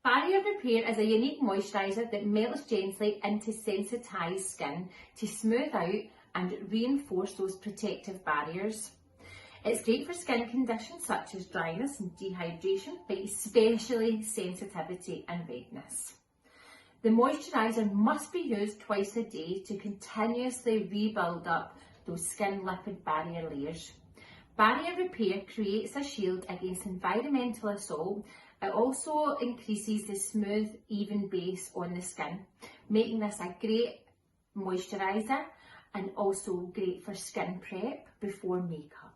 Barrier Repair is a unique moisturiser that melts gently into sensitised skin to smooth out and reinforce those protective barriers. It's great for skin conditions such as dryness and dehydration, but especially sensitivity and redness. The moisturiser must be used twice a day to continuously rebuild up those skin lipid barrier layers. Barrier Repair creates a shield against environmental assault. It also increases the smooth, even base on the skin, making this a great moisturiser and also great for skin prep before makeup.